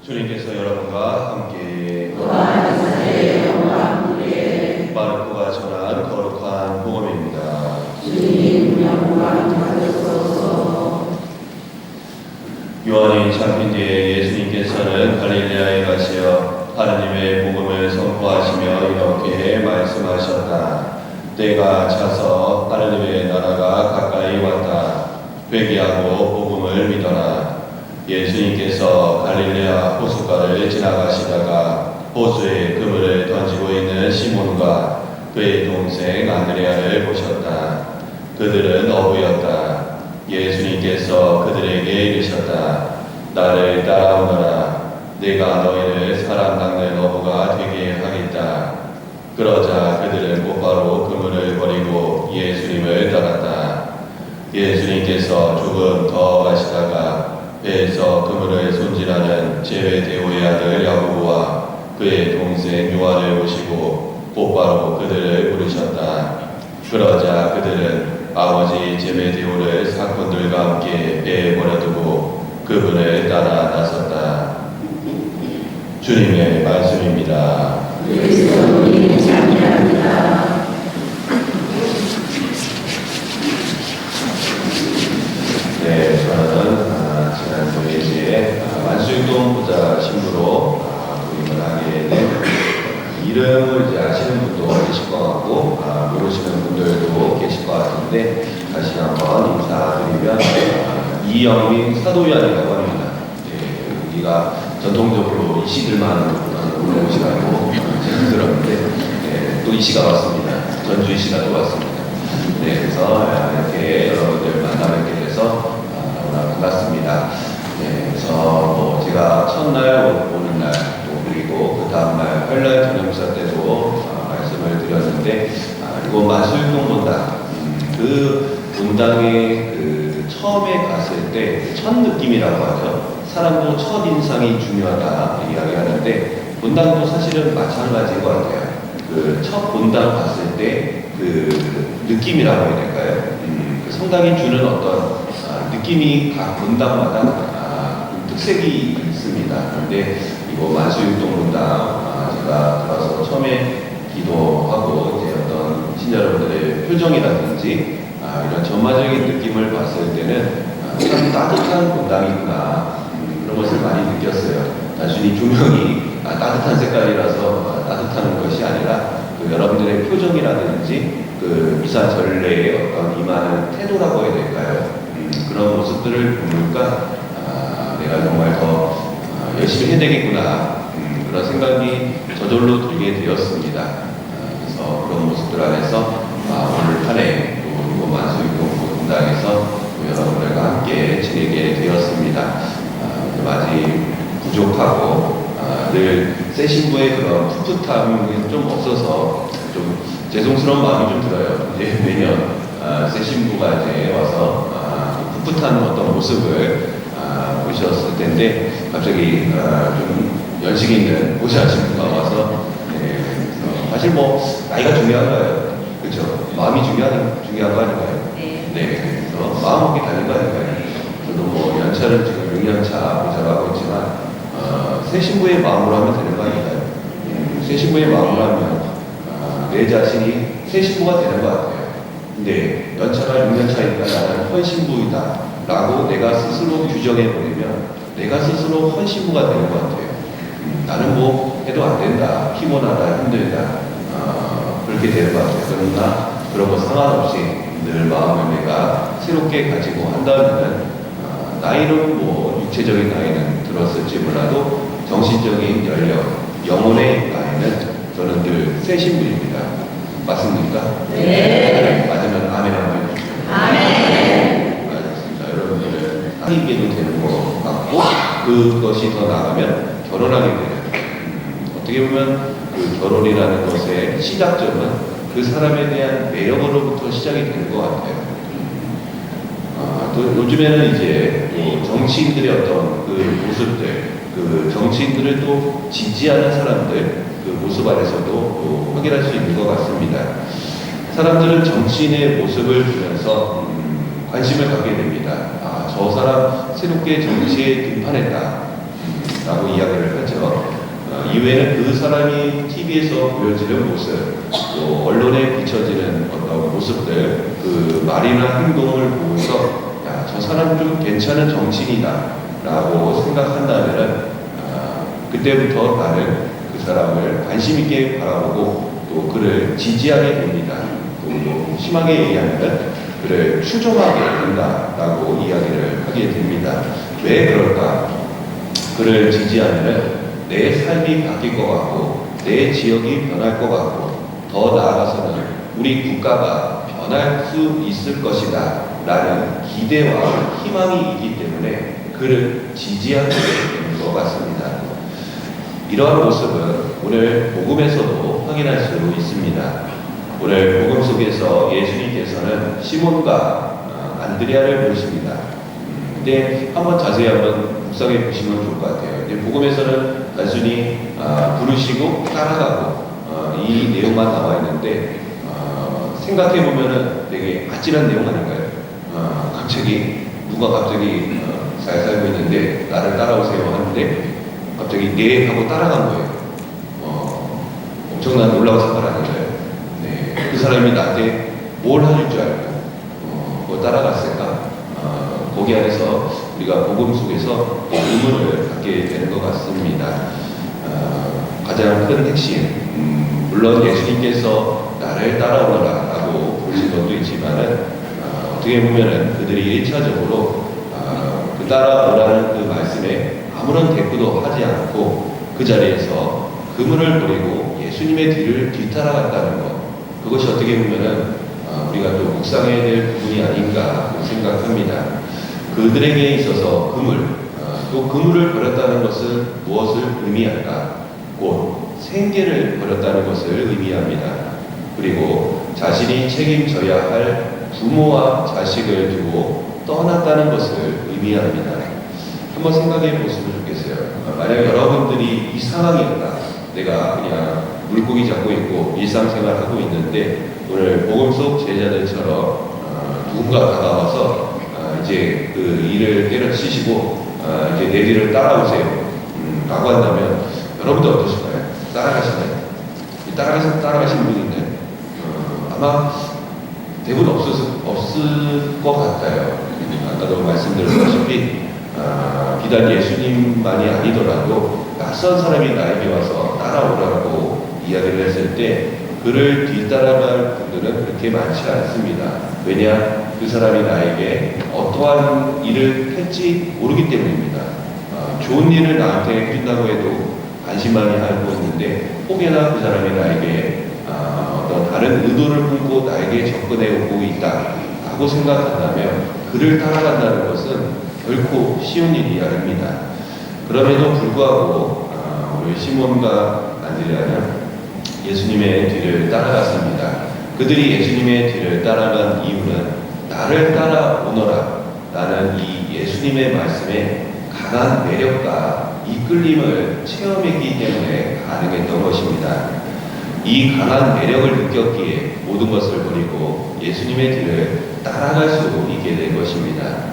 주님께서 여러분과 함께 마르코가 전한 거룩한 복음입니다. 주님 영광 받으소서. 요한이 잡힌 뒤에 예수님께서는 갈릴레아에 가시어 하나님의 복음을 선포하시며 이렇게 말씀하셨다. 때가 차서 하나님의 나라가 가까이 왔다. 회개하고 복음을 믿어라. 예수님께서 갈릴레아 호숫가를 지나가시다가 호수에 그물을 던지고 있는 시몬과 그의 동생 안드레아를 보셨다. 그들은 어부였다. 예수님께서 그들에게 이르셨다. 나를 따라오너라. 내가 너희를 사람 낚는 어부가 되게 하겠다. 그러자 그들은 곧바로 그물을 버리고 예수님을 따랐다. 예수님께서 조금 더 가시다가 배에서 그물을 손질하는 제베데오의 아들 야고보와 그의 동생 요한을 보시고 곧바로 그들을 부르셨다. 그러자 그들은 아버지 제베데오를 사꾼들과 함께 배에 버려두고 그분을 따라 나섰다. 주님의 말씀입니다. 그리스도님 찬양합니다. 네, 저는 지난주에 이제 만수육동 보좌 신부로 부임을 하게 된 이름을 이제 아시는 분도 계실 것 같고 모르시는 분들도 계실 것 같은데 다시 한번 인사드리면 이영민 사도연이라고 합니다. 네, 우리가 전통적으로 이씨들만 부르는 곳이라고 제가 들었는데 네, 또 이씨가 왔습니다. 전주 이씨가 또 왔습니다. 네, 그래서 이렇게 여러분들 만나뵙게 돼서 너무나 반갑습니다. 네, 그래서 뭐 제가 첫날 오는 날 또 그리고 그 다음날 활날 기념사 때도 말씀을 드렸는데 이거 만수육동 본당 그 본당에 그 처음에 갔을 때 첫 느낌이라고 하죠. 사람도 첫 인상이 중요하다 이야기하는데 본당도 사실은 마찬가지인 것 같아요. 그 첫 본당 갔을 때 그 느낌이라고 해야 될까요? 그 성당이 주는 어떤 느낌이 각 본당마다 특색이 있습니다. 그런데 이거 만수육동 본당 제가 들어서 처음에 기도하고 이제 어떤 신자분들의 표정이라든지 이런 전반적인 느낌을 봤을 때는 참 따뜻한 본당이구나 그런 것을 많이 느꼈어요. 단순히 조명이 따뜻한 색깔이라서 따뜻한 것이 아니라 그 여러분들의 표정이라든지 그 미사 전례의 어떤 임하는 태도라고 해야 될까요? 그런 모습들을 보니까 내가 정말 더 열심히 해야 되겠구나 그런 생각이 저절로 들게 되었습니다. 그래서 그런 모습들 안에서 오늘 한 해 또 만수육동 본당에서 여러분들과 함께 지내게 되었습니다. 아직 부족하고 늘 새 신부의 그런 풋풋함이 좀 없어서 좀 죄송스러운 마음이 좀 들어요. 이제 매년 새 신부가 이제 와서 풋풋한 어떤 모습을 보셨을 텐데 갑자기 좀 연식 있는 보시아 신부가 와서 사실 뭐 나이가 중요한가요? 그렇죠? 마음이 중요한 거 아닌가요? 네. 그래서 마음 먹기 달린 거 아닌가요? 저도 뭐 연차를 지금 6년차 보좌를 하고 있지만 새 신부의 마음으로 하면 되는 거 아닌가요? 새 신부의 마음으로 하면 내 자신이 새 신부가 되는 것 같아요. 근데 연차가 6년차니까 나는 헌신부이다 라고 내가 스스로 규정해버리면 내가 스스로 헌신부가 되는 것 같아요. 나는 뭐 해도 안 된다, 피곤하다, 힘들다 그렇게 되는 것 같아요. 그러나 그런 거 상관없이 늘 마음을 내가 새롭게 가지고 한다면 나이는 뭐 육체적인 나이는 들었을지 몰라도 정신적인 연령, 영혼의 나이는 저는 늘 새 신부입니다. 맞습니까? 네. 맞으면 아멘 한번 해주세요. 아멘. 맞습니다. 여러분들은 사귀게도 되는 것 같고 그것이 더 나가면 결혼하게 돼요. 어떻게 보면 그 결혼이라는 것의 시작점은 그 사람에 대한 매력으로부터 시작이 되는 것 같아요. 또 요즘에는 이제 또 정치인들의 어떤 그 모습들, 그 정치인들을 또 지지하는 사람들 그 모습 안에서도 또 확인할 수 있는 것 같습니다. 사람들은 정치인의 모습을 보면서 관심을 갖게 됩니다. 아, 저 사람 새롭게 정치에 등판했다 라고 이야기를 하죠. 이외에는 그 사람이 TV에서 보여지는 모습, 또 언론에 비춰지는 어떤 모습들, 그 말이나 행동을 보면서 야, 저 사람 좀 괜찮은 정치인이다 라고 생각한다면 그때부터 나는 그 사람을 관심 있게 바라보고 또 그를 지지하게 됩니다. 또 심하게 얘기하면 그를 추종하게 된다라고 이야기를 하게 됩니다. 왜 그럴까? 그를 지지하면 내 삶이 바뀔 것 같고 내 지역이 변할 것 같고 더 나아가서는 우리 국가가 변할 수 있을 것이다 라는 기대와 희망이 있기 때문에 그를 지지하게 되는 것 같습니다. 이러한 모습은 오늘 복음에서도 확인할 수 있습니다. 오늘 복음 속에서 예수님께서는 시몬과 안드레아를 부르십니다. 근데 한번 자세히 한번 묵상해 보시면 좋을 것 같아요. 근데 복음에서는 단순히 부르시고 따라가고 이 내용만 나와 있는데 생각해 보면은 되게 아찔한 내용 아닌가요? 갑자기 누가 갑자기 잘 살고 있는데 나를 따라오세요 하는데 갑자기 네 하고 따라간 거예요. 엄청난 놀라운 사건 아닌가요? 네, 그 사람이 나한테 뭘 해줄 줄 알고 그걸 따라갔을까? 거기 안에서 우리가 복음 속에서 의문을 갖게 되는 것 같습니다. 가장 큰 핵심, 물론 예수님께서 나를 따라오너라 라고 보신 것도 있지만은 어떻게 보면은 그들이 1차적으로 그 따라오라는 그 말씀에 아무런 대꾸도 하지 않고 그 자리에서 그물을 버리고 예수님의 뒤를 뒤따라갔다는 것, 그것이 어떻게 보면은 우리가 또 묵상해야 될 부분이 아닌가 생각합니다. 그들에게 있어서 또 그물을 버렸다는 것은 무엇을 의미할까? 곧 생계를 버렸다는 것을 의미합니다. 그리고 자신이 책임져야 할 부모와 자식을 두고 떠났다는 것을 의미합니다. 한번 생각해 보시면 좋겠어요. 만약 여러분들이 이 상황이었다. 내가 그냥 물고기 잡고 있고 일상생활 하고 있는데 오늘 복음 속 제자들처럼 누군가 다가와서 이제 그 일을 때려치시고 이제 내 뒤를 따라오세요 라고 한다면 여러분들 어떠실까요? 따라가시나요? 따라가시는 분이 있나요? 아마 대부분 없을 것 같아요. 아까도 말씀드렸다시피 비단 예수님만이 아니더라도 낯선 사람이 나에게 와서 따라오라고 이야기를 했을 때 그를 뒤따라갈 분들은 그렇게 많지 않습니다. 왜냐? 그 사람이 나에게 어떠한 일을 할지 모르기 때문입니다. 좋은 일을 나한테 해준다고 해도 관심만이 알고 있는데 혹여나 그 사람이 나에게 어떤 다른 의도를 품고 나에게 접근해 오고 있다라고 생각한다면 그를 따라간다는 것은 결코 쉬운 일이 아닙니다. 그럼에도 불구하고 우리 시몬과 안드레아는 예수님의 뒤를 따라갔습니다. 그들이 예수님의 뒤를 따라간 이유는 나를 따라오너라 라는 이 예수님의 말씀에 강한 매력과 이끌림을 체험했기 때문에 가능했던 것입니다. 이 강한 매력을 느꼈기에 모든 것을 버리고 예수님의 뒤를 따라갈 수 있게 된 것입니다.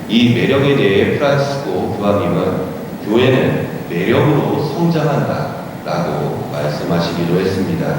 이 매력에 대해 프란시스코 교황님은 교회는 매력으로 성장한다 라고 말씀하시기도 했습니다.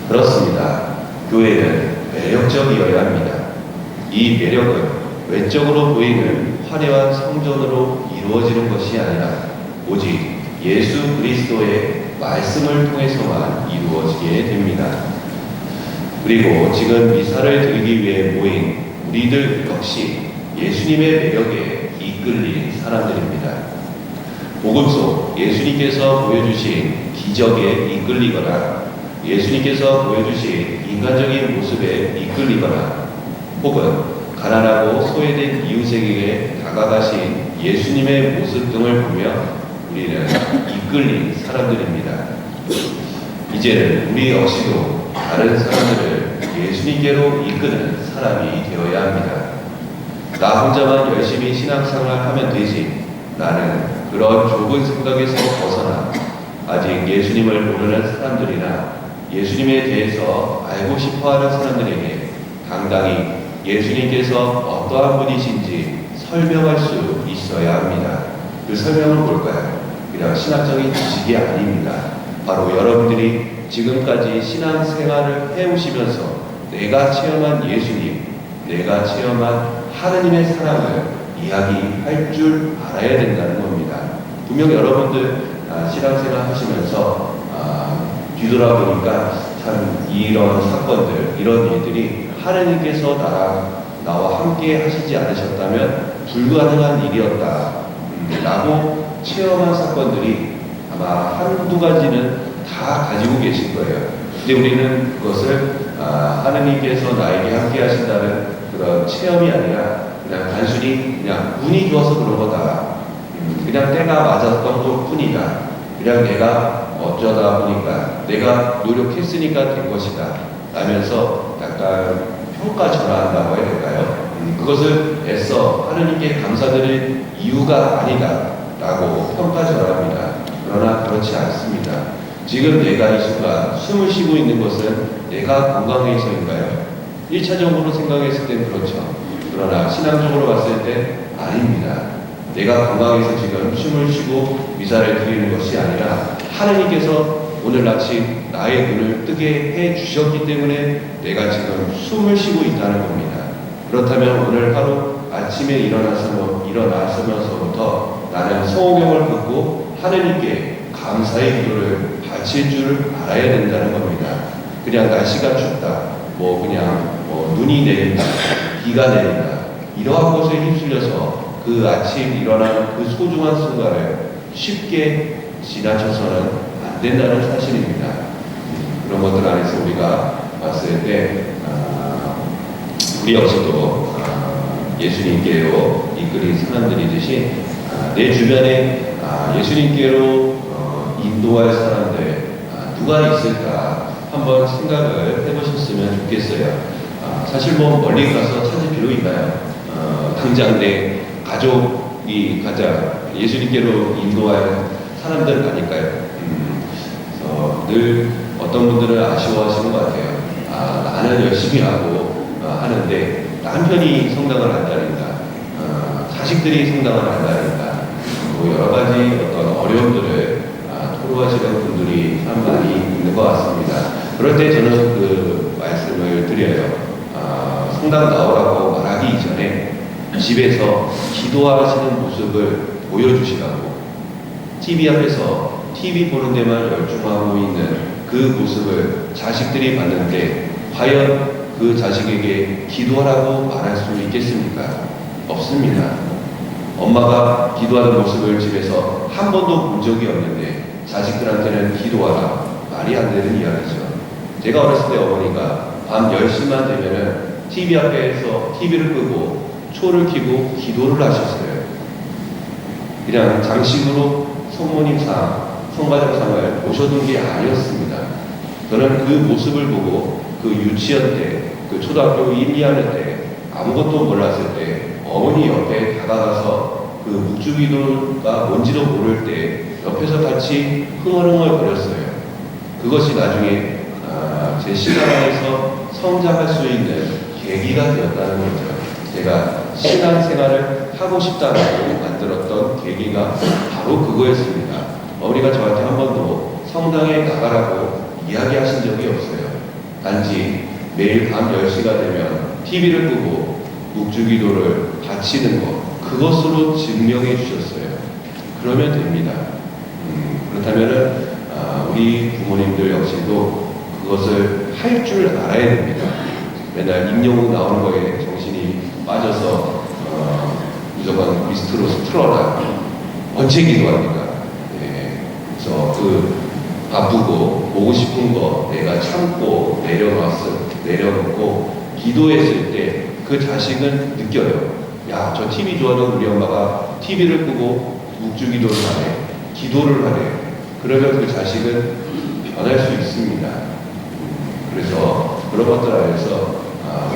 그렇습니다. 교회는 매력적이어야 합니다. 이 매력은 외적으로 보이는 화려한 성전으로 이루어지는 것이 아니라 오직 예수 그리스도의 말씀을 통해서만 이루어지게 됩니다. 그리고 지금 미사를 드리기 위해 모인 우리들 역시 예수님의 매력에 이끌린 사람들입니다. 복음 속 예수님께서 보여주신 기적에 이끌리거나 예수님께서 보여주신 인간적인 모습에 이끌리거나 혹은 가난하고 소외된 이웃에게 다가가신 예수님의 모습 등을 보며 우리는 이끌린 사람들입니다. 이제는 우리 역시도 다른 사람들을 예수님께로 이끄는 사람이 되어야 합니다. 나 혼자만 열심히 신앙생활 하면 되지. 나는 그런 좁은 생각에서 벗어나 아직 예수님을 모르는 사람들이나 예수님에 대해서 알고 싶어하는 사람들에게 당당히 예수님께서 어떠한 분이신지 설명할 수 있어야 합니다. 그 설명은 뭘까요? 그냥 신학적인 지식이 아닙니다. 바로 여러분들이 지금까지 신앙생활을 해오시면서 내가 체험한 예수님, 내가 체험한 하느님의 사랑을 이야기할 줄 알아야 된다는 겁니다. 분명 여러분들 신앙생활 하시면서 뒤돌아보니까 참 이런 사건들, 이런 일들이 하느님께서 나와 함께 하시지 않으셨다면 불가능한 일이었다 라고 체험한 사건들이 아마 한두 가지는 다 가지고 계실 거예요. 근데 우리는 그것을 하느님께서 나에게 함께 하신다는 그런 체험이 아니라 그냥 단순히 그냥 운이 좋아서 그런 거다. 그냥 때가 맞았던 것 뿐이다. 그냥 내가 어쩌다 보니까 내가 노력했으니까 된 것이다 라면서 약간 평가절하한다고 해야 될까요? 그것을 애써 하느님께 감사드릴 이유가 아니다 라고 평가절하합니다. 그러나 그렇지 않습니다. 지금 내가 이 순간 숨을 쉬고 있는 것은 내가 건강해서인가요? 1차적으로 생각했을 땐 그렇죠. 그러나 신앙적으로 봤을 때 아닙니다. 내가 건강해서 지금 숨을 쉬고 미사를 드리는 것이 아니라 하느님께서 오늘 아침 나의 눈을 뜨게 해 주셨기 때문에 내가 지금 숨을 쉬고 있다는 겁니다. 그렇다면 오늘 하루 아침에 일어나서면서부터 나는 성경을 듣고 하느님께 감사의 기도를 바칠 줄 알아야 된다는 겁니다. 그냥 날씨가 춥다, 눈이 내린다, 비가 내린다, 이러한 것에 휩쓸려서 그 아침 일어나는 그 소중한 순간을 쉽게 지나쳐서는 안 된다는 사실입니다. 그런 것들 안에서 우리가 봤을 때 우리 역시도 예수님께로 이끌린 사람들이듯이 내 주변에 예수님께로 인도할 사람들 누가 있을까 한번 생각을 해보셨으면 좋겠어요. 사실 멀리 가서 찾을 필요 있나요? 당장 내 가족이 가장 예수님께로 인도할 사람들 아닐까요? 그래서 늘 어떤 분들은 아쉬워하시는 것 같아요. 나는 열심히 하고 하는데 남편이 성당을 안 다닌다, 자식들이 성당을 안 다닌다, 여러 가지 어떤 어려움들을 토로하시는 분들이 참 많이 있는 것 같습니다. 그럴 때 저는 그 말씀을 드려요. 성당 나오라고 말하기 이전에 집에서 기도하시는 모습을 보여주시라고, TV 앞에서 TV 보는 데만 열중하고 있는 그 모습을 자식들이 봤는데 과연 그 자식에게 기도하라고 말할 수 있겠습니까? 없습니다. 엄마가 기도하는 모습을 집에서 한 번도 본 적이 없는데 자식들한테는 기도하라, 말이 안 되는 이야기죠. 제가 어렸을 때 어머니가 밤 10시만 되면은 TV 앞에서 TV를 끄고 초를 켜고 기도를 하셨어요. 그냥 장식으로 성모님상, 성가정상을 모셔둔 게 아니었습니다. 저는 그 모습을 보고 그 유치원 때, 그 초등학교 1, 2학년 때 아무것도 몰랐을 때 어머니 옆에 다가가서 그 묵주기도가 뭔지도 모를 때 옆에서 같이 흥얼흥얼 거렸어요. 그것이 나중에 제 신앙 안에서 성장할 수 있는 계기가 되었다는 거죠. 제가 신앙생활을 하고 싶다고 만들었던 계기가 바로 그거였습니다. 어머니가 저한테 한 번도 성당에 나가라고 이야기하신 적이 없어요. 단지 매일 밤 10시가 되면 TV를 끄고 묵주기도를 바치는 것, 그것으로 증명해 주셨어요. 그러면 됩니다. 그렇다면 우리 부모님들 역시도 그것을 할 줄 알아야 됩니다. 맨날 임영웅 나오는 거에 정신이 빠져서 무조건 미스트로스 틀어라, 언제 기도합니까? 그래서 그 바쁘고 보고 싶은 거 내가 참고 내려놓고 기도했을 때 그 자식은 느껴요. 야, 저 TV 좋아하는 우리 엄마가 TV를 끄고 묵주기도를 하네, 기도를 하네. 그러면 그 자식은 변할 수 있습니다. 그래서 그런 것들 안에서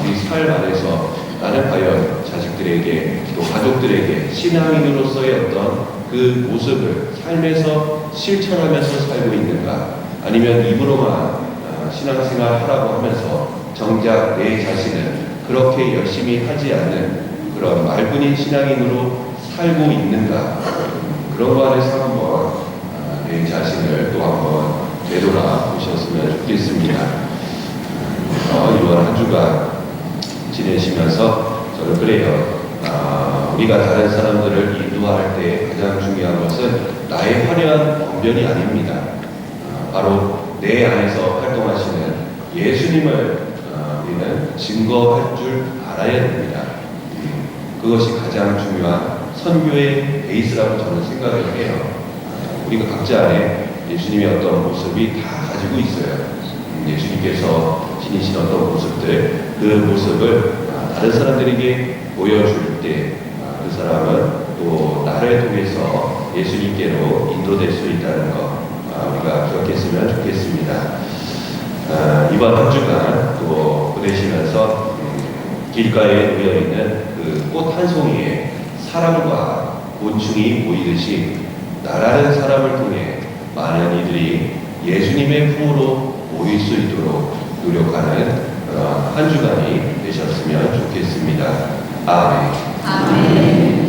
우리 삶 안에서 나는 과연 자식들에게 또 가족들에게 신앙인으로서의 어떤 그 모습을 삶에서 실천하면서 살고 있는가, 아니면 입으로만 신앙생활 하라고 하면서 정작 내 자신은 그렇게 열심히 하지 않는 그런 말뿐인 신앙인으로 살고 있는가, 그런 거 안에서 한번 내 자신을 또 한번 되돌아보셨으면 좋겠습니다. 이번 한 주간 지내시면서 저는 그래요. 우리가 다른 사람들을 인도할 때 가장 중요한 것은 나의 화려한 언변이 아닙니다. 바로 내 안에서 활동하시는 예수님을 우리는 증거할 줄 알아야 됩니다. 그것이 가장 중요한 선교의 베이스라고 저는 생각을 해요. 우리가 각자 안에 예수님의 어떤 모습이 다 가지고 있어요. 예수님께서 지니신 어떤 모습들, 그 모습을 다른 사람들에게 보여줄 때 그 사람은 또 나를 통해서 예수님께로 인도될 수 있다는 것 우리가 기억했으면 좋겠습니다. 이번 한 주간 또 보내시면서 길가에 놓여있는 그 꽃 한 송이에 사람과 곤충이 모이듯이 나라는 사람을 통해 많은 이들이 예수님의 품으로 모일 수 있도록 노력하는 한 주간이 되셨으면 좋겠습니다. 아멘. 아멘.